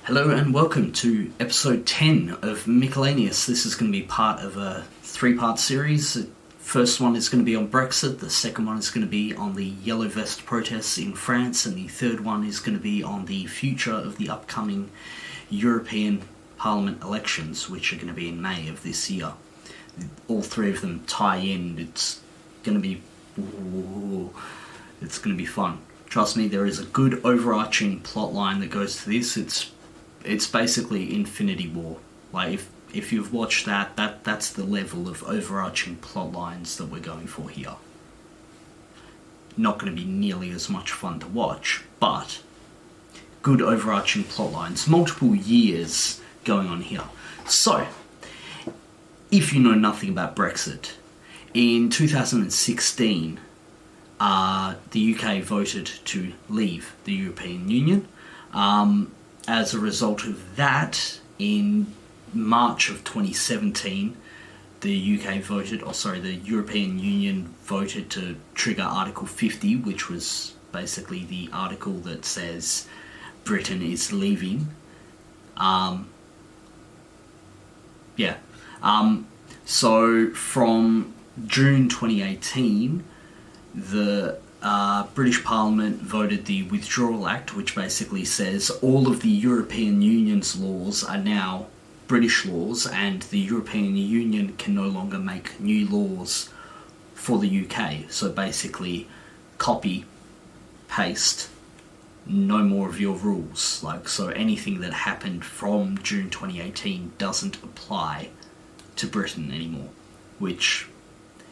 Hello and welcome to episode 10 of Miscellaneous. This is going to be part of a three-part series. The first one is going to be on Brexit, the second one is going to be on the Yellow Vest protests in France, and the third one is going to be on the future of the upcoming European Parliament elections, which are going to be in May of this year. All three of them tie in. It's going to be fun. Trust me, there is a good overarching plot line that goes to this. It's basically Infinity War. Like, if you've watched that's the level of overarching plot lines that we're going for here. Not going to be nearly as much fun to watch, but good overarching plot lines. Multiple years going on here. So, if you know nothing about Brexit, in 2016, the UK voted to leave the European Union. As a result of that, in March of 2017, the European Union voted to trigger Article 50, which was basically the article that says Britain is leaving. So from June 2018, the British Parliament voted the Withdrawal Act, which basically says all of the European Union's laws are now British laws, and the European Union can no longer make new laws for the UK. So basically, copy, paste, no more of your rules. So anything that happened from June 2018 doesn't apply to Britain anymore, which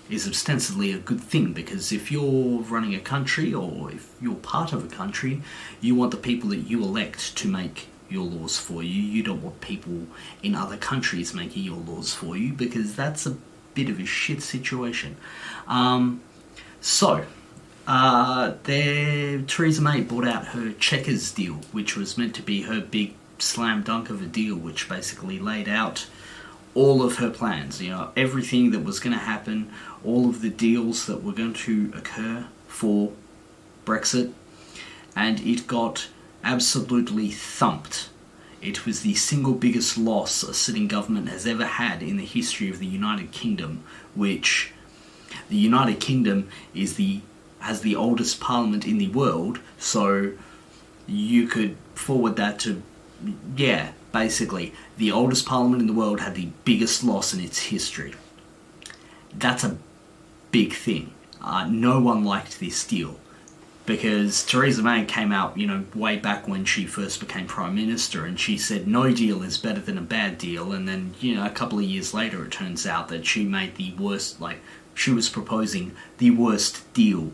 is ostensibly a good thing, because if you're running a country, or if you're part of a country, you want the people that you elect to make your laws for you. You don't want people in other countries making your laws for you, because that's a bit of a shit situation. Theresa May bought out her Chequers deal, which was meant to be her big slam dunk of a deal, which basically laid out all of her plans, everything that was going to happen, all of the deals that were going to occur for Brexit, and it got absolutely thumped. It was the single biggest loss a sitting government has ever had in the history of the United Kingdom, which the United Kingdom has the oldest parliament in the world, so you could forward that to, basically, the oldest parliament in the world had the biggest loss in its history. That's a big thing. No one liked this deal, because Theresa May came out, way back when she first became Prime Minister, and she said no deal is better than a bad deal, and then, a couple of years later it turns out that she made the worst, she was proposing the worst deal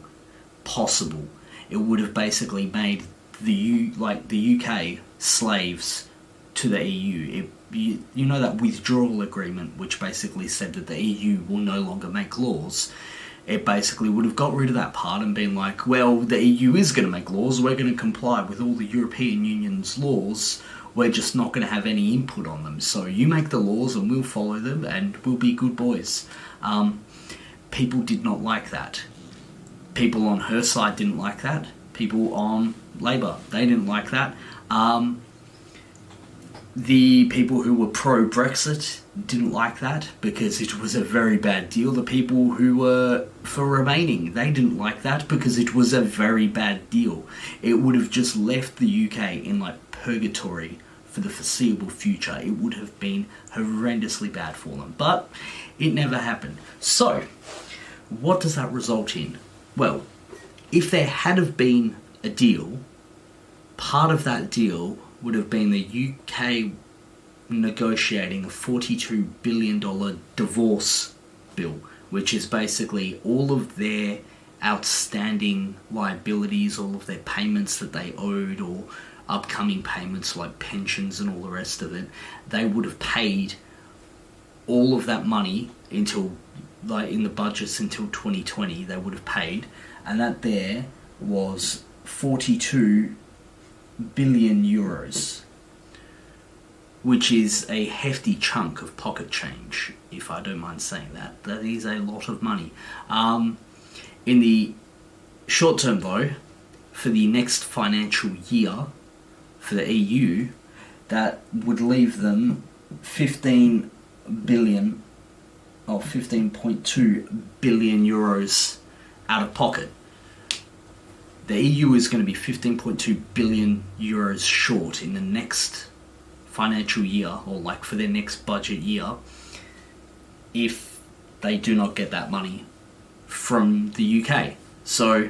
possible. It would have basically made the UK slaves to the EU. That withdrawal agreement, which basically said that the EU will no longer make laws, it basically would have got rid of that part and been like, well, the EU is going to make laws, we're going to comply with all the European Union's laws, we're just not going to have any input on them, so you make the laws and we'll follow them and we'll be good boys. People did not like that. People on her side didn't like that. People on Labour, they didn't like that. The people who were pro-Brexit didn't like that, because it was a very bad deal. The people who were for remaining, they didn't like that, because it was a very bad deal. It would have just left the UK in purgatory for the foreseeable future. It would have been horrendously bad for them, but it never happened. So, what does that result in? Well, if there had have been a deal, part of that deal would have been the UK negotiating a $42 billion divorce bill, which is basically all of their outstanding liabilities, all of their payments that they owed, or upcoming payments like pensions and all the rest of it. They would have paid all of that money until, in the budgets until 2020, they would have paid, and that there was 42 billion euros, which is a hefty chunk of pocket change, if I don't mind saying that. That is a lot of money. In the short term though, for the next financial year, for the EU, that would leave them 15 billion or 15.2 billion euros out of pocket. The EU is going to be 15.2 billion euros short in the next financial year, or like for their next budget year, if they do not get that money from the UK. So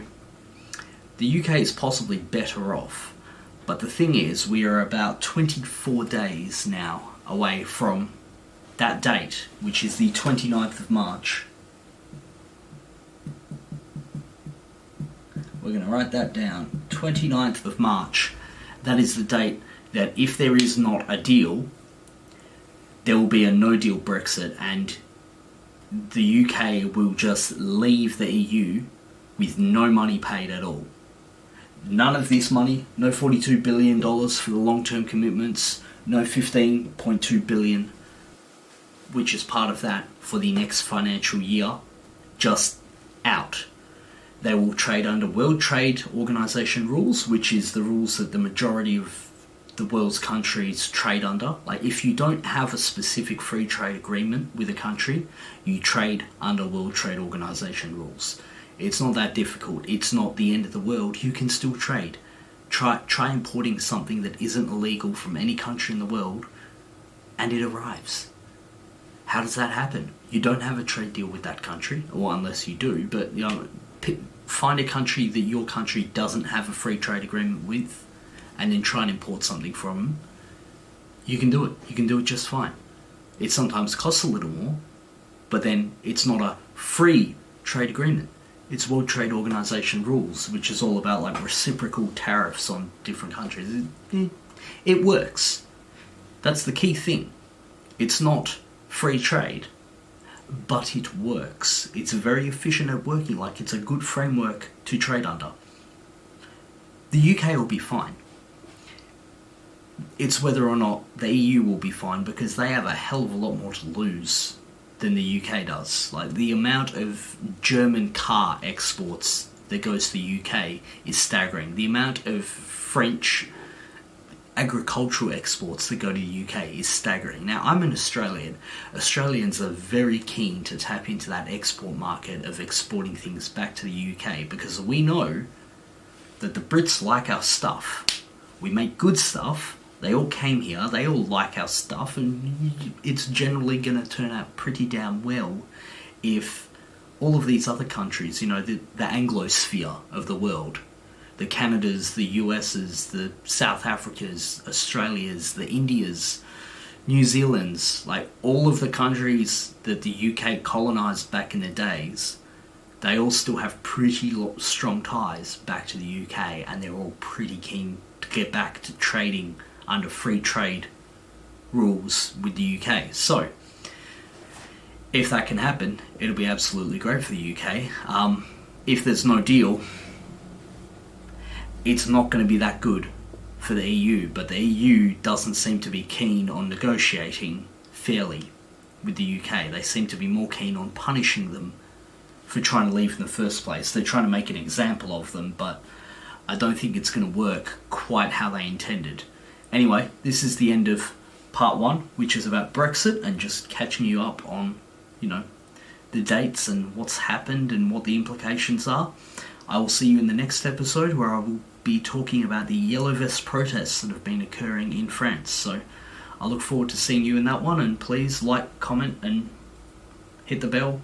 the UK is possibly better off, but the thing is, we are about 24 days now away from that date, which is the 29th of March. We're going to write that down. 29th of March. That is the date that if there is not a deal, there will be a no-deal Brexit, and the UK will just leave the EU with no money paid at all. None of this money, no $42 billion for the long-term commitments, no $15.2 billion, which is part of that for the next financial year, just out. They will trade under World Trade Organization rules, which is the rules that the majority of the world's countries trade under. Like, if you don't have a specific free trade agreement with a country, you trade under World Trade Organization rules. It's not that difficult. It's not the end of the world. You can still trade. Try importing something that isn't illegal from any country in the world, and it arrives. How does that happen? You don't have a trade deal with that country, or unless you do, but find a country that your country doesn't have a free trade agreement with, and then try and import something from them. You can do it. You can do it just fine. It sometimes costs a little more, but then it's not a free trade agreement. It's World Trade Organization rules, which is all about like reciprocal tariffs on different countries. It works. That's the key thing. It's not free trade, but it works. It's very efficient at working. Like, it's a good framework to trade under. The UK will be fine. It's whether or not the EU will be fine, because they have a hell of a lot more to lose than the UK does. Like, the amount of German car exports that goes to the UK is staggering. The amount of French agricultural exports that go to the UK is staggering. Now, I'm an Australian. Australians are very keen to tap into that export market of exporting things back to the UK, because we know that the Brits like our stuff. We make good stuff. They all came here, they all like our stuff, and it's generally going to turn out pretty damn well if all of these other countries, the Anglosphere of the world, the Canadas, the US's, the South Africas, Australias, the Indias, New Zealands, like all of the countries that the UK colonised back in the days, they all still have pretty strong ties back to the UK, and they're all pretty keen to get back to trading under free trade rules with the UK. So, if that can happen, it'll be absolutely great for the UK. If there's no deal, it's not going to be that good for the EU, but the EU doesn't seem to be keen on negotiating fairly with the UK. They seem to be more keen on punishing them for trying to leave in the first place. They're trying to make an example of them, but I don't think it's going to work quite how they intended. Anyway, this is the end of part 1, which is about Brexit and just catching you up on, the dates and what's happened and what the implications are. I will see you in the next episode, where I will be talking about the Yellow Vest protests that have been occurring in France. So I look forward to seeing you in that one, and please like, comment, and hit the bell.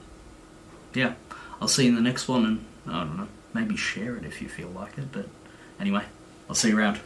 Yeah, I'll see you in the next one, and I don't know, maybe share it if you feel like it, but anyway, I'll see you around.